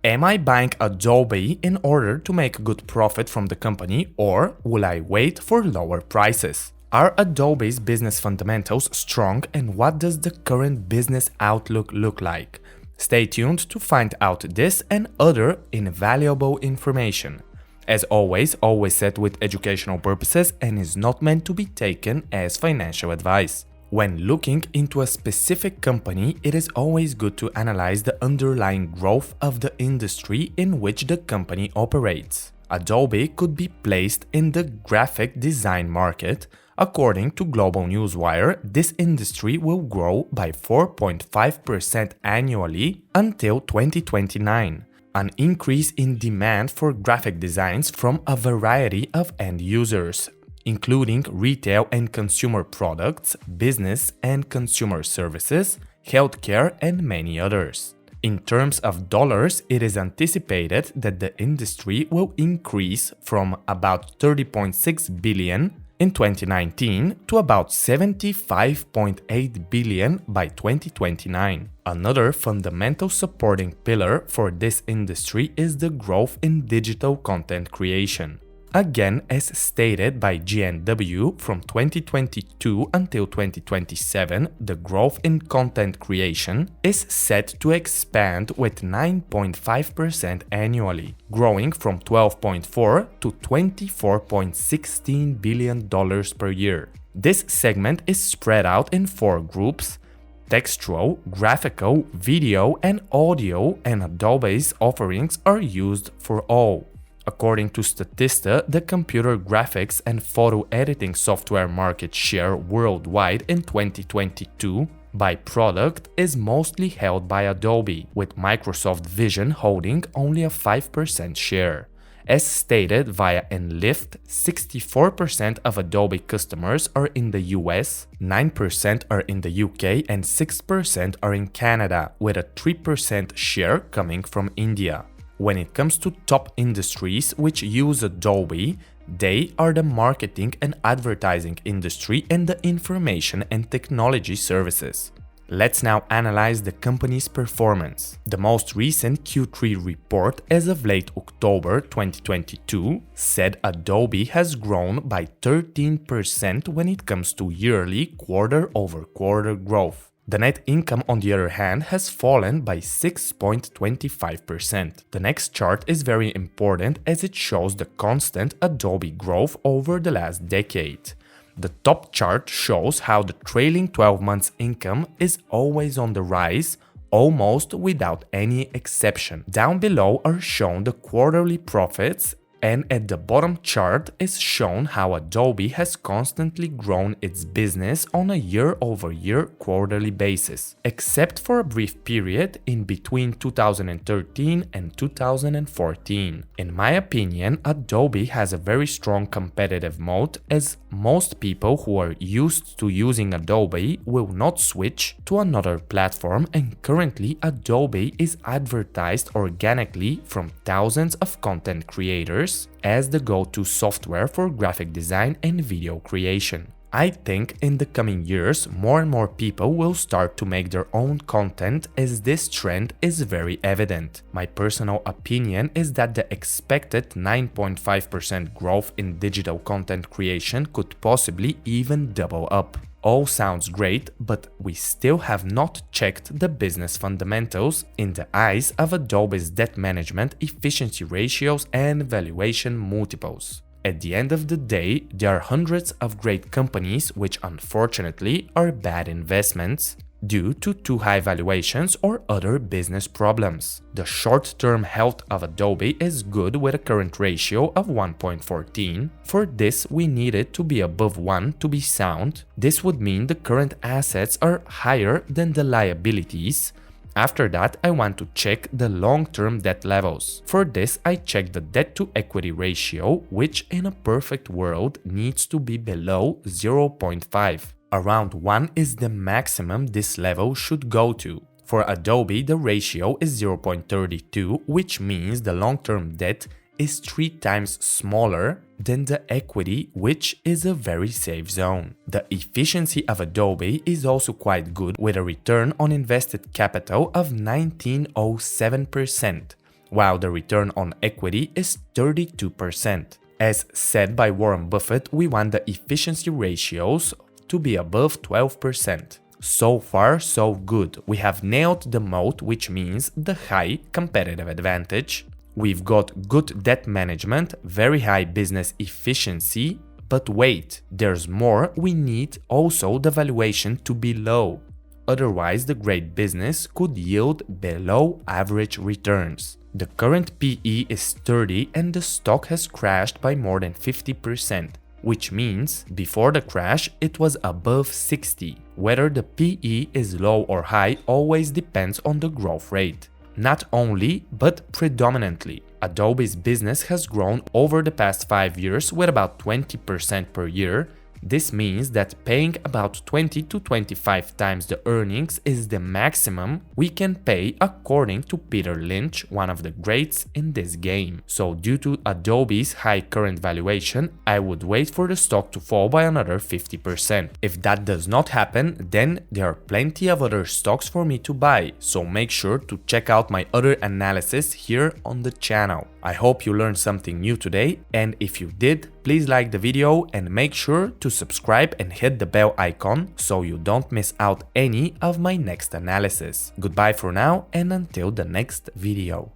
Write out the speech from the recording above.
Am I buying Adobe in order to make a good profit from the company, or will I wait for lower prices? Are Adobe's business fundamentals strong, and what does the current business outlook look like? Stay tuned to find out this and other invaluable information. As always set with educational purposes and is not meant to be taken as financial advice. When looking into a specific company, it is always good to analyze the underlying growth of the industry in which the company operates. Adobe could be placed in the graphic design market. According to Global Newswire, this industry will grow by 4.5% annually until 2029. An increase in demand for graphic designs from a variety of end users, including retail and consumer products, business and consumer services, healthcare, and many others. In terms of dollars, it is anticipated that the industry will increase from about $30.6 billion in 2019 to about $75.8 billion by 2029. Another fundamental supporting pillar for this industry is the growth in digital content creation. Again, as stated by GNW, from 2022 until 2027, the growth in content creation is set to expand with 9.5% annually, growing from $12.4 to $24.16 billion per year. This segment is spread out in 4 groups: textual, graphical, video, and audio, and Adobe's offerings are used for all. According to Statista, the computer graphics and photo editing software market share worldwide in 2022 by product is mostly held by Adobe, with Microsoft Vision holding only a 5% share. As stated via Enlift, 64% of Adobe customers are in the US, 9% are in the UK, and 6% are in Canada, with a 3% share coming from India. When it comes to top industries which use Adobe, they are the marketing and advertising industry and the information and technology services. Let's now analyze the company's performance. The most recent Q3 report as of late October 2022 said Adobe has grown by 13% when it comes to yearly quarter-over-quarter growth. The net income, on the other hand, has fallen by 6.25%. The next chart is very important as it shows the constant Adobe growth over the last decade. The top chart shows how the trailing 12 months income is always on the rise, almost without any exception. Down below are shown the quarterly profits, and at the bottom chart is shown how Adobe has constantly grown its business on a year-over-year quarterly basis, except for a brief period in between 2013 and 2014. In my opinion, Adobe has a very strong competitive moat, as most people who are used to using Adobe will not switch to another platform, and currently Adobe is advertised organically from thousands of content creators as the go-to software for graphic design and video creation. I think in the coming years more and more people will start to make their own content, as this trend is very evident. My personal opinion is that the expected 9.5% growth in digital content creation could possibly even double up. All sounds great, but we still have not checked the business fundamentals in the eyes of Adobe's debt management, efficiency ratios, and valuation multiples. At the end of the day, there are hundreds of great companies which unfortunately are bad investments due to too high valuations or other business problems. The short-term health of Adobe is good with a current ratio of 1.14. For this, we need it to be above 1 to be sound. This would mean the current assets are higher than the liabilities. After that, I want to check the long-term debt levels. For this, I check the debt-to-equity ratio, which in a perfect world needs to be below 0.5. Around 1 is the maximum this level should go to. For Adobe, the ratio is 0.32, which means the long-term debt is 3 times smaller than the equity, which is a very safe zone. The efficiency of Adobe is also quite good, with a return on invested capital of 19.07%. while the return on equity is 32%. As said by Warren Buffett, we want the efficiency ratios to be above 12%. So far, so good. We have nailed the moat, which means the high competitive advantage. We've got good debt management, very high business efficiency, but wait, there's more. We need also the valuation to be low. Otherwise, the great business could yield below average returns. The current PE is 30 and the stock has crashed by more than 50%, which means before the crash it was above 60. Whether the PE is low or high always depends on the growth rate. Not only, but predominantly. Adobe's business has grown over the past 5 years with about 20% per year. This means that paying about 20 to 25 times the earnings is the maximum we can pay according to Peter Lynch, one of the greats in this game. So due to Adobe's high current valuation, I would wait for the stock to fall by another 50%. If that does not happen, then there are plenty of other stocks for me to buy, so make sure to check out my other analysis here on the channel. I hope you learned something new today, and if you did, please like the video and make sure to subscribe and hit the bell icon so you don't miss out any of my next analysis. Goodbye for now and until the next video.